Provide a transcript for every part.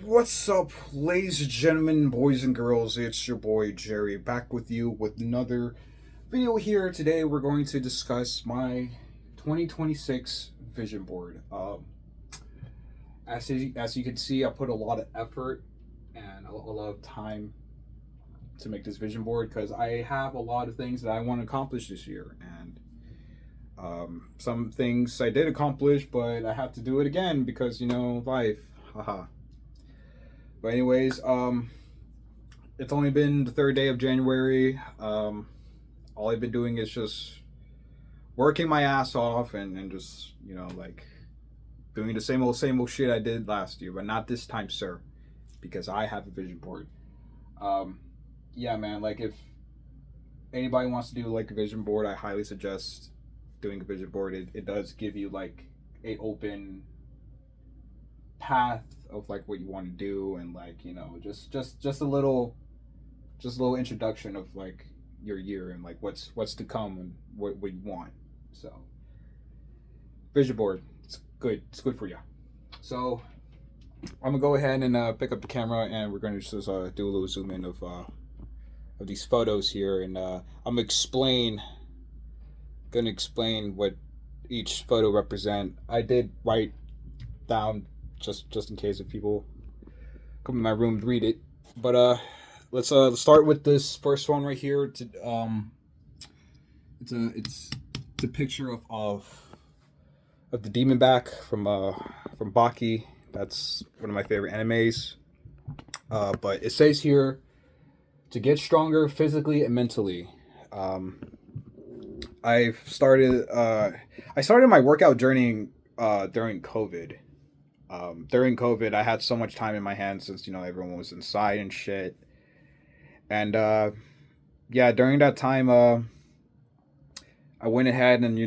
What's up, ladies and gentlemen, boys and girls? It's your boy Jerry back with you with another video here. Today, we're going to discuss my 2026 vision board. As you can see, I put a lot of effort and a lot of time to make this vision board because I have a lot of things that I want to accomplish this year, and some things I did accomplish, but I have to do it again because life. Haha. But anyways, it's only been the third day of January. All I've been doing is just working my ass off and just doing the same old shit I did last year, but not this time, sir, because I have a vision board. Yeah, man. Like, if anybody wants to do like a vision board, I highly suggest doing a vision board. It does give you like a open path of like what you want to do, and just a little introduction of like your year and like what's to come and what you want. So vision board, it's good for you. So I'm gonna go ahead and pick up the camera, and we're gonna just do a little zoom in of these photos here, and I'm gonna explain what each photo represent. I did write down just in case if people come in my room to read it. But let's start with this first one right here. It's a picture of the demon back from Baki. That's one of my favorite animes. But it says here to get stronger physically and mentally. I started my workout journey during COVID. During COVID, I had so much time in my hands since everyone was inside and shit. And yeah, during that time, I went ahead and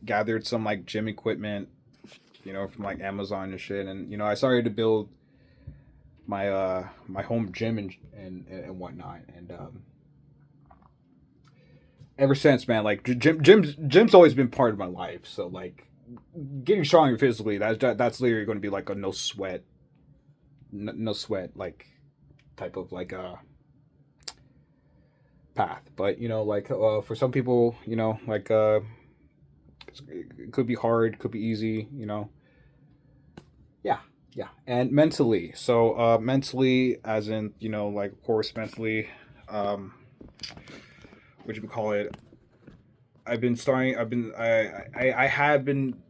gathered some like gym equipment, from like Amazon and shit, and I started to build my my home gym and whatnot. And ever since, man, like gym's always been part of my life. So like, getting stronger physically, that's literally going to be like a no sweat like type of like path. But for some people, it could be hard, could be easy. Yeah. And mentally, so mentally, as in like, of course, mentally, what you call it, I have been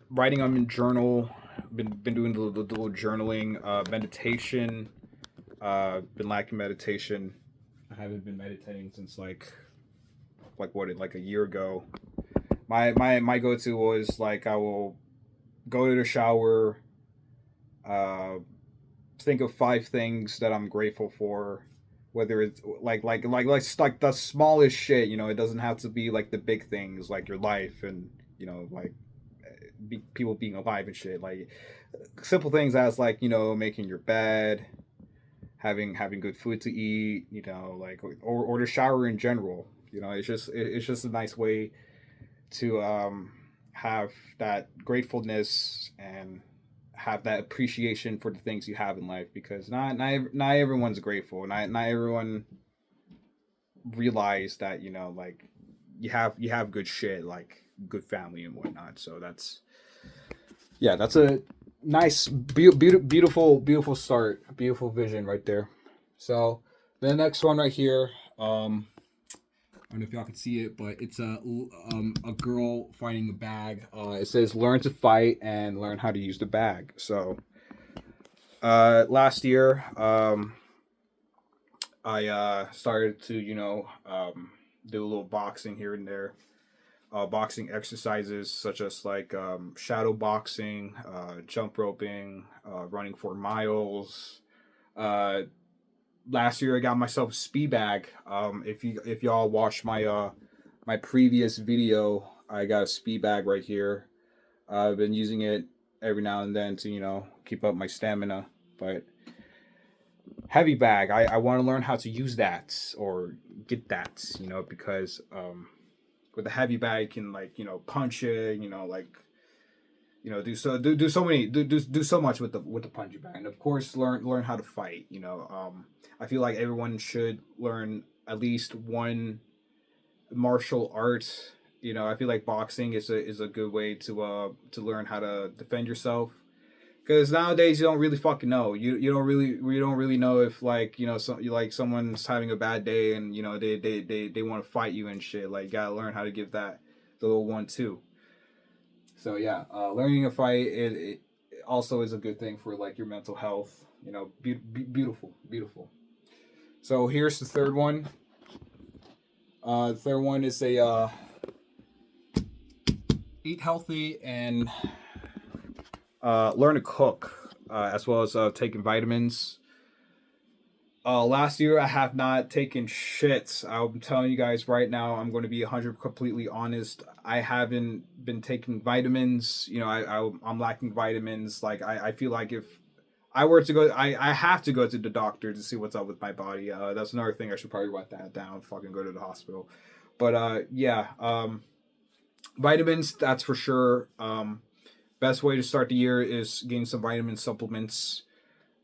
writing on my journal, been doing the little journaling, meditation. Been lacking meditation. I haven't been meditating since like a year ago. My go to was like, I will go to the shower, think of 5 things that I'm grateful for, whether it's like the smallest shit. It doesn't have to be like the big things like your life and people being alive and shit. Like simple things as like making your bed, having good food to eat, or the shower in general. It's just a nice way to have that gratefulness and have that appreciation for the things you have in life, because not everyone's grateful. Not everyone realize that like you have good shit, like good family and whatnot. So that's a nice beautiful start, beautiful vision right there. So the next one right here, I don't know if y'all can see it, but it's a girl fighting a bag. It says learn to fight and learn how to use the bag. So last year, I started to do a little boxing here and there. Boxing exercises such as like shadow boxing, jump roping, running 4 miles. Last year I got myself a speed bag. If y'all watched my previous video, I got a speed bag right here. I've been using it every now and then to keep up my stamina. But heavy bag, I want to learn how to use that or get that, because with a heavy bag you can punch it, do so much with the punching bag, and of course learn how to fight. I feel like everyone should learn at least one martial art. I feel like boxing is a good way to learn how to defend yourself. Because nowadays you don't really fucking know. You don't really know if someone's having a bad day and they want to fight you and shit. Like, you gotta learn how to give that the little 1-2. So yeah, learning to fight it also is a good thing for like your mental health. Beautiful, beautiful. So here's the third one. The third one is a eat healthy and learn to cook, as well as taking vitamins. Last year I have not taken shit. I'm telling you guys right now, I'm going to be 100 completely honest. I haven't been taking vitamins. I'm lacking vitamins. Like, I feel like if I were to go, I have to go to the doctor to see what's up with my body. That's another thing. I should probably write that down. Fucking go to the hospital. But yeah, vitamins, that's for sure. Best way to start the year is getting some vitamin supplements.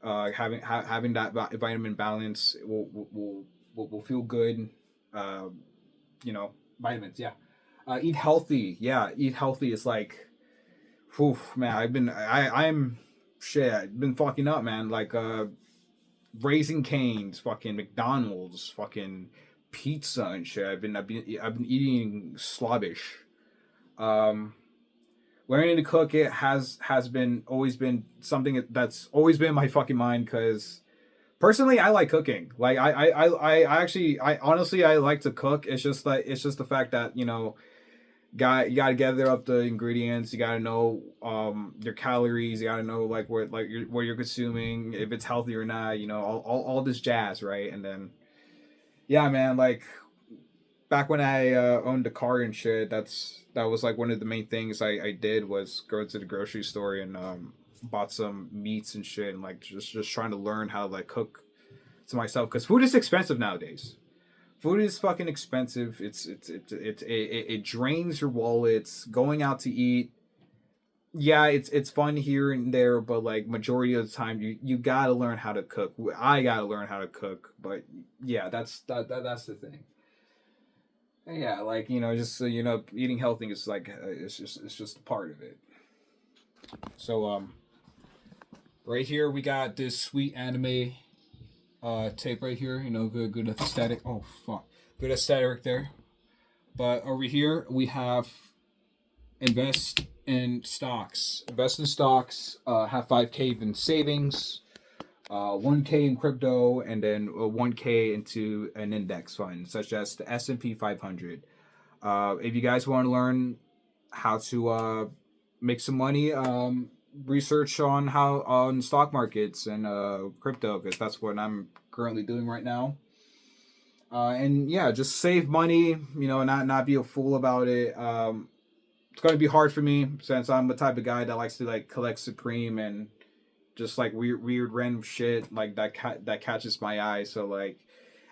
Having that vitamin balance will feel good. Vitamins. Yeah. Eat healthy. Yeah, eat healthy is like, whew, man. I'm shit. I've been fucking up, man. Like Raising Cane's, fucking McDonald's, fucking pizza and shit. I've been eating slobbish. Learning to cook it has always been something that's always been in my fucking mind, because personally I like cooking. Like I honestly I like to cook. It's just the fact that you gotta gather up the ingredients. You gotta know your calories. You gotta know like what you're consuming, if it's healthy or not. All this jazz, right? And then yeah, man, like back when I owned a car and shit, that was like one of the main things I did was go to the grocery store and bought some meats and shit, and like just trying to learn how to like cook to myself, because food is expensive nowadays. Food is fucking expensive. It drains your wallets. Going out to eat, yeah, it's fun here and there, but like majority of the time you gotta learn how to cook. I gotta learn how to cook, but yeah, that's the thing. Yeah, like just eating healthy is like it's just a part of it. So right here we got this sweet anime tape right here. Good aesthetic. Oh fuck, good aesthetic there. But over here we have invest in stocks. Invest in stocks. Have 5K in savings. 1K in crypto, and then 1K into an index fund such as the S&P 500. If you guys want to learn how to make some money, research on stock markets and crypto, because that's what I'm currently doing right now. And yeah, just save money. Not be a fool about it. It's gonna be hard for me since I'm the type of guy that likes to like collect Supreme and just like weird random shit like that catches my eye. So like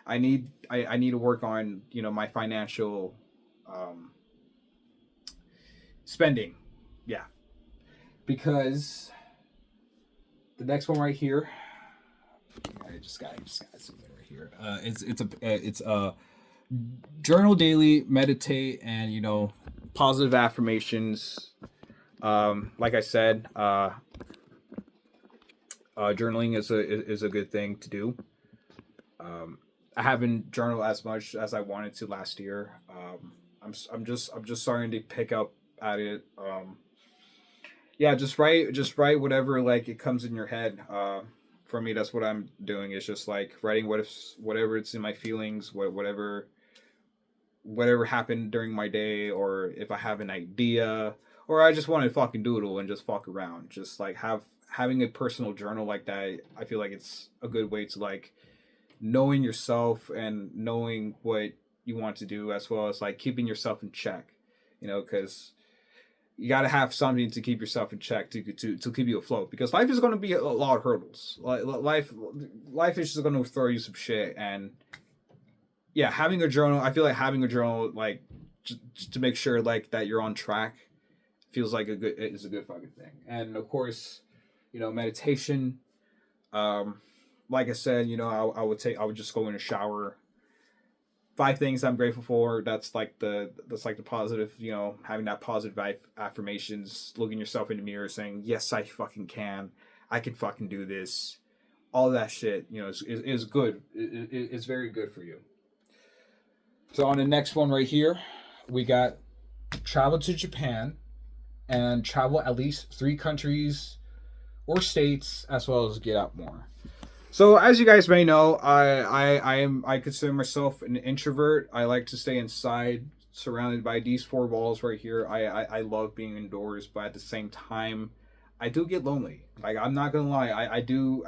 I need to work on my financial spending. Yeah, because the next one right here, I just got something right here. It's a journal daily, meditate, and positive affirmations. Like I said, journaling is a good thing to do. I haven't journaled as much as I wanted to last year. I'm just starting to pick up at it. Yeah, just write whatever like it comes in your head. For me, that's what I'm doing. It's just like writing whatever it's in my feelings, whatever happened during my day, or if I have an idea, or I just want to fucking doodle and just fuck around. Just like having a personal journal like that, I feel like it's a good way to like knowing yourself and knowing what you want to do, as well as like keeping yourself in check, because you got to have something to keep yourself in check to keep you afloat, because life is going to be a lot of hurdles. Life is just going to throw you some shit. And yeah, having a journal, I feel like having a journal like just to make sure like that you're on track feels like it's a good fucking thing. And of course, meditation. Like I said, I would just go in a shower. 5 things I'm grateful for. That's like the positive, having that positive affirmations, looking yourself in the mirror, saying, yes, I fucking can. I can fucking do this. All that shit, is good. It's very good for you. So on the next one right here, we got travel to Japan and travel at least 3 countries or states, as well as get out more. So as you guys may know, I consider myself an introvert. I like to stay inside, surrounded by these 4 walls right here. I love being indoors, but at the same time, I do get lonely. Like, I'm not gonna lie, I do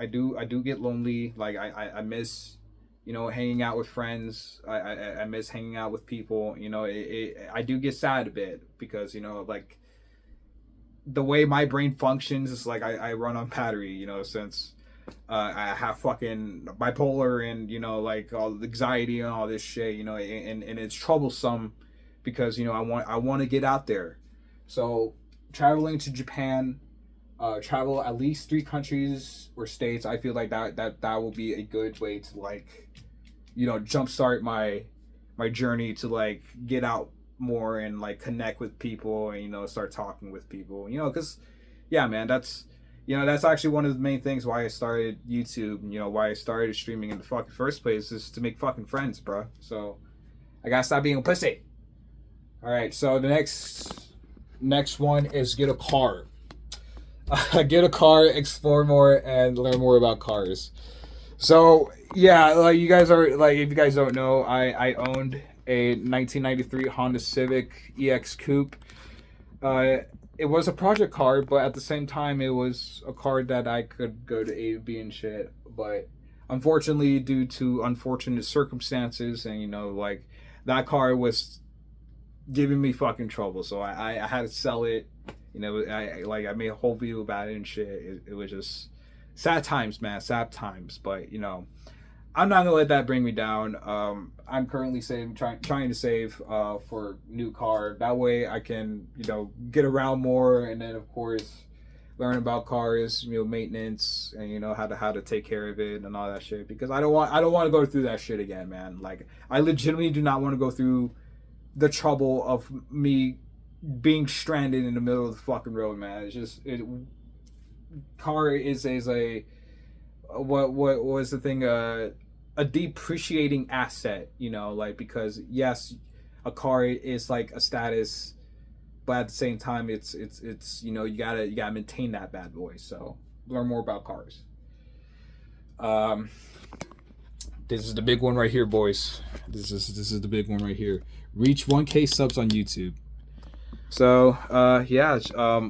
get lonely. Like, I miss, hanging out with friends. I miss hanging out with people. I do get sad a bit because like the way my brain functions is like I run on battery. Since I have fucking bipolar and like all the anxiety and all this shit, and it's troublesome because I want to get out there. So traveling to Japan, travel at least 3 countries or states, I feel like that will be a good way to like jumpstart my journey to like get out more and like connect with people and start talking with people, because yeah, man, that's actually one of the main things why I started YouTube, why I started streaming in the fucking first place, is to make fucking friends, bro. So I gotta stop being a pussy. All right, so the next one is get a car. Get a car, explore more, and learn more about cars. So yeah, like you guys are like, if you guys don't know, I owned a 1993 Honda Civic EX Coupe. It was a project car, but at the same time, it was a car that I could go to A, B, and shit. But unfortunately, due to unfortunate circumstances, and like that car was giving me fucking trouble, so I had to sell it. I made a whole video about it and shit. It was just sad times, man, sad times. But I'm not gonna let that bring me down. I'm currently trying to save for new car. That way I can get around more, and then of course learn about cars, maintenance, and how to take care of it and all that shit. Because I don't want to go through that shit again, man. Like, I legitimately do not want to go through the trouble of me being stranded in the middle of the fucking road, man. It's just car is a what was the thing, a depreciating asset, like, because yes, a car is like a status, but at the same time it's you gotta maintain that bad boy. So learn more about cars. This is the big one right here, boys. This is the big one right here. Reach 1K subs on YouTube. So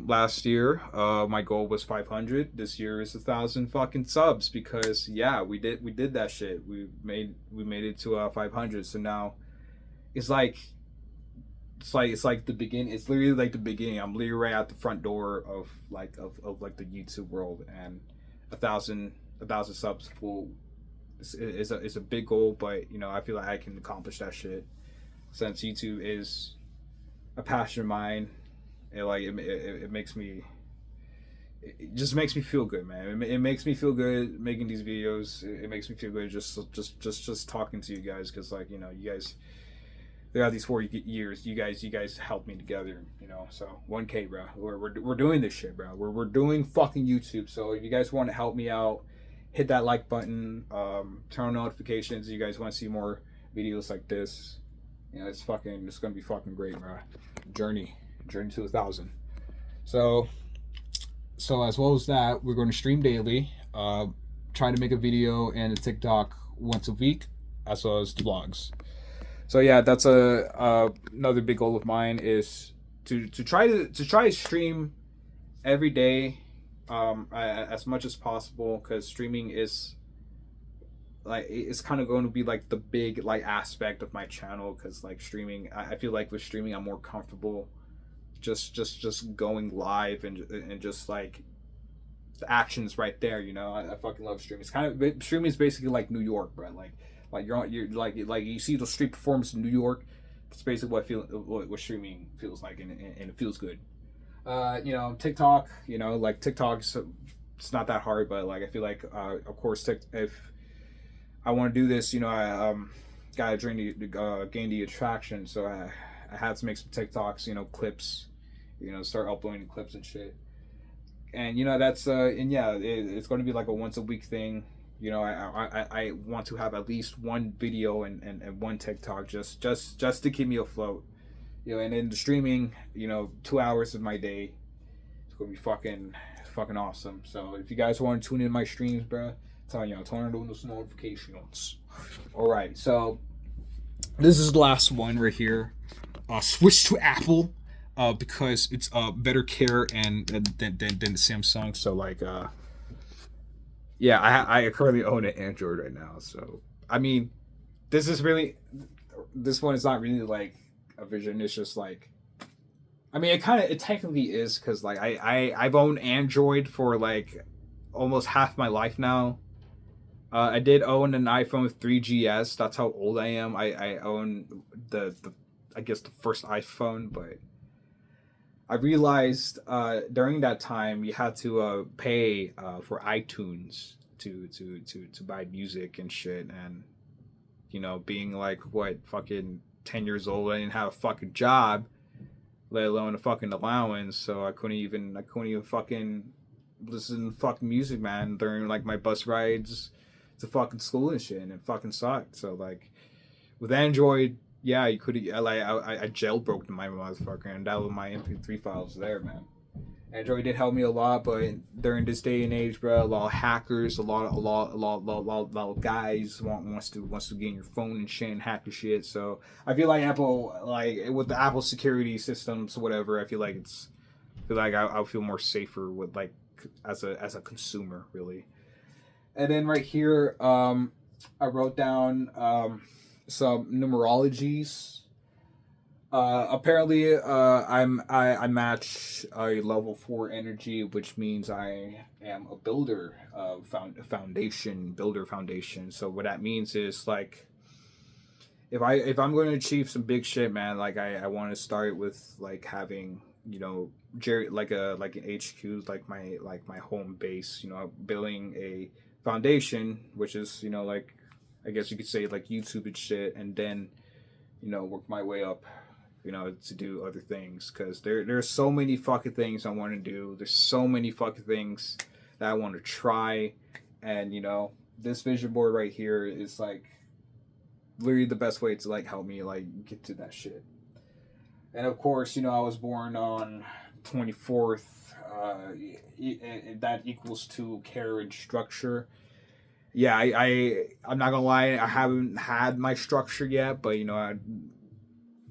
last year my goal was 500. This year is 1,000 fucking subs, because yeah, we did that shit. We made it to 500. So now it's like the beginning. It's literally like the beginning. I'm literally right at the front door of the YouTube world, and 1,000 subs is a big goal. But I feel like I can accomplish that shit, since YouTube is a passion of mine. It makes me, it just makes me feel good, man. It makes me feel good making these videos. It makes me feel good just talking to you guys, because you guys, throughout these 4 years, you guys helped me together, so 1K, bro. We're doing this shit, bro. We're doing fucking YouTube. So if you guys want to help me out, hit that like button, turn on notifications. If you guys want to see more videos like this, it's gonna be fucking great, bro. Journey to 1,000. So as well as that, we're going to stream daily. Try to make a video and a TikTok once a week, as well as the vlogs. So yeah, that's another big goal of mine, is to try to stream every day, as much as possible, because streaming is it's kind of going to be like the big aspect of my channel, because streaming, I feel like with streaming I'm more comfortable just going live and just like the actions right there. I fucking love streaming. Streaming is basically like New York, bro. Like you're like you see those street performances in New York. It's basically what streaming feels like, and it feels good. You know, TikTok. You know, like TikTok, it's not that hard, but like I feel like, of course, if I want to do this, you know, I gotta gain the attraction. So I had to make some TikToks, you know, clips, you know, start uploading clips and shit. And you know that's and yeah, it's going to be like a once a week thing. You know, I want to have at least one video and one TikTok just to keep me afloat. You know, and in the streaming, you know, 2 hours of my day, it's gonna be fucking awesome. So if you guys want to tune in my streams, bro, tell you, turn on those notifications. All right, so this is the last one right here. Switch to Apple, because it's better care and than the Samsung. So like yeah, I currently own an Android right now. So I mean, this is really this one is not really like a vision. It's just like, I mean, it technically is, because like I've owned Android for like almost half my life now. I did own an iPhone 3GS. That's how old I am. I own the I guess the first iPhone, but I realized during that time you had to pay for iTunes to buy music and shit. And you know, being like what, fucking 10 years old, I didn't have a fucking job, let alone a fucking allowance. So I couldn't even fucking listen to fucking music, man, during like my bus rides to fucking school and shit, and it fucking sucked. So like with Android, yeah, you could like I jailbroke my motherfucker and download my MP3 files there, man. Android did help me a lot, but during this day and age, bro, a lot of hackers, a lot of guys wants to get in your phone and shit and hack your shit. So I feel like Apple, like with the Apple security systems, whatever, I feel like I'll feel more safer with like as a consumer, really. And then right here, I wrote down some numerologies. Apparently, I match a level 4 energy, which means I am a builder, foundation. So what that means is like, if I'm going to achieve some big shit, man, like I want to start with like having, you know, Jerry, like an HQ, like my home base, you know, building a foundation, which is, you know, like, I guess you could say like YouTube and shit, and then, you know, work my way up, you know, to do other things, because there's so many fucking things I want to do. There's so many fucking things that I want to try, and you know, this vision board right here is like literally the best way to like help me like get to that shit. And of course, you know, I was born on 24th. That equals to care and structure. Yeah, I'm not gonna lie, I haven't had my structure yet, but you know,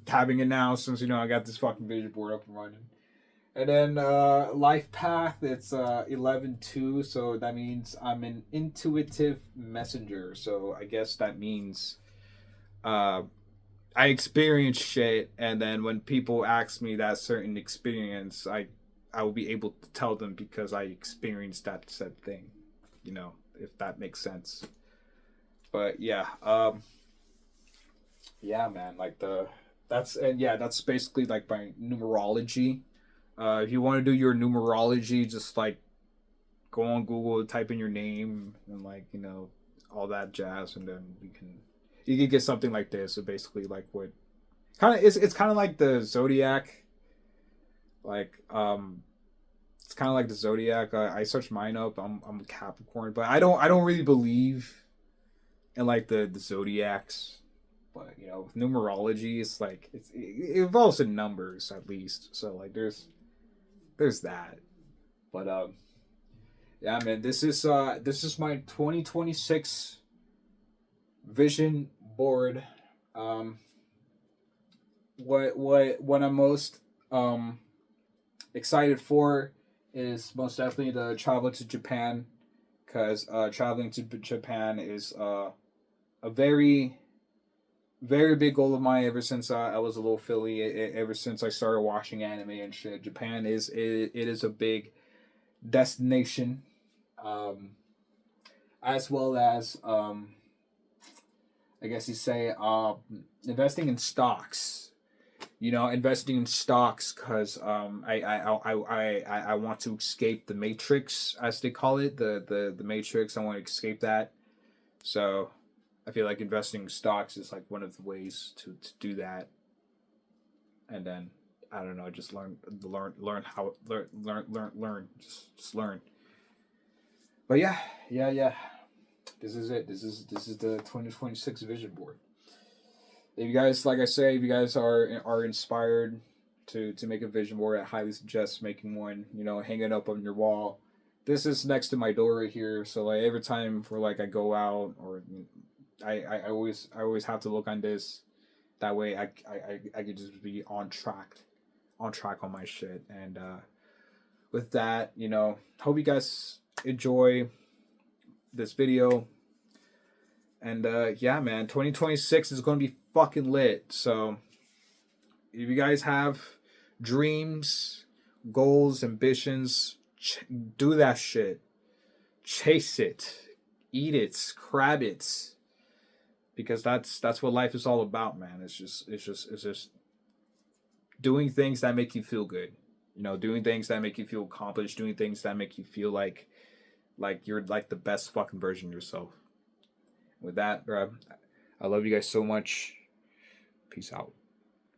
having it now since, you know, I got this fucking vision board up and running. And then life path, it's 11-2, so that means I'm an intuitive messenger. So I guess that means uh, I experience shit, and then when people ask me that certain experience, I will be able to tell them because I experienced that said thing. You know, if that makes sense. But yeah, yeah, man, like that's basically like my numerology. If you want to do your numerology, just like go on Google, type in your name, and like, you know, all that jazz, and then you can get something like this. So basically, like what kind of it's kind of like the zodiac, like it's kind of like the zodiac. I searched mine up. I'm a Capricorn, but I don't really believe in like the zodiacs. But you know, with numerology, it's like it involves in numbers at least. So like there's that. But yeah, man, this is my 2026 vision board. Um, what I'm most excited for is most definitely the travel to Japan, because traveling to Japan is a very big goal of mine ever since I was a little filly. Ever since I started watching anime and shit, Japan it is a big destination, um, as well as I guess you say investing in stocks. you know, investing in stocks because I want to escape the matrix, as they call it, the matrix. I want to escape that. So I feel like investing in stocks is like one of the ways to do that. And then I don't know, just learn how learn just learn. But yeah, yeah. This is it. This is the 2026 vision board. If you guys, like I say, if you guys are inspired to make a vision board, I highly suggest making one. You know, hang it up on your wall. This is next to my door right here, so like every time for like I go out or I always have to look on this. That way I could just be on track on my shit. And with that, you know, hope you guys enjoy this video. And yeah, man, 2026 is going to be fucking lit. So if you guys have dreams, goals, ambitions, do that shit. Chase it. Eat it. Crab it. Because that's what life is all about, man. It's just doing things that make you feel good. You know, doing things that make you feel accomplished, doing things that make you feel like you're like the best fucking version of yourself. With that, bro, I love you guys so much. Peace out.